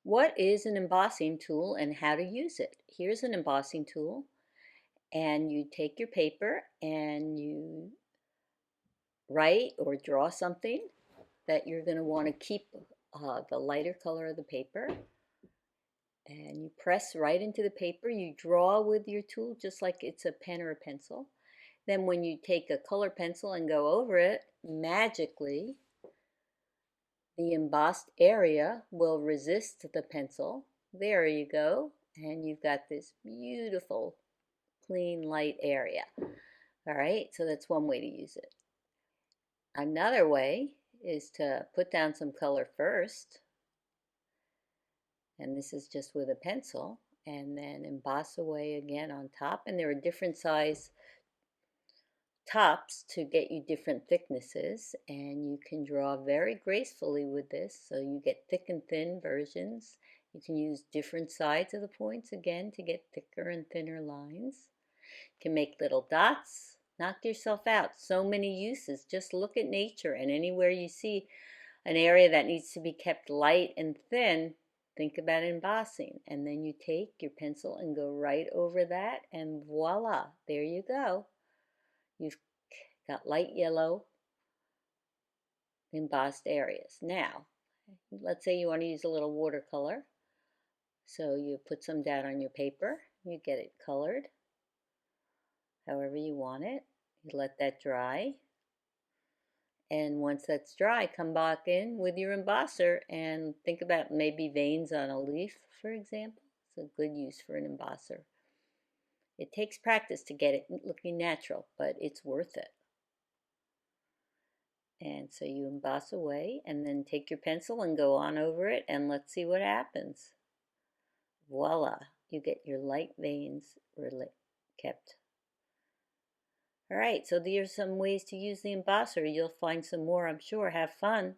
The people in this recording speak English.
What is an embossing tool and how to use it? Here's an embossing tool, and you take your paper and you write or draw something that you're going to want to keep the lighter color of the paper, and you press right into the paper. You draw with your tool just like it's a pen or a pencil. Then when you take a color pencil and go over it, magically the embossed area will resist the pencil. There you go. And you've got this beautiful, clean, light area. All right, so that's one way to use it. Another way is to put down some color first, and this is just with a pencil, and then emboss away again on top. And there are different size tops to get you different thicknesses, and you can draw very gracefully with this, so you get thick and thin versions. You can use different sides of the points again to get thicker and thinner lines. You can make little dots. Knock yourself out. So many uses. Just look at nature, and anywhere you see an area that needs to be kept light and thin, think about embossing. And then you take your pencil and go right over that, and voila, there you go. You've got light yellow embossed areas. Now, let's say you want to use a little watercolor. So you put some down on your paper, you get it colored however you want it. You let that dry. And once that's dry, come back in with your embosser and think about maybe veins on a leaf, for example. It's a good use for an embosser. It takes practice to get it looking natural, but it's worth it. And so you emboss away and then take your pencil and go on over it, and let's see what happens. Voila, you get your light veins kept. All right, so there's some ways to use the embosser. You'll find some more, I'm sure. Have fun.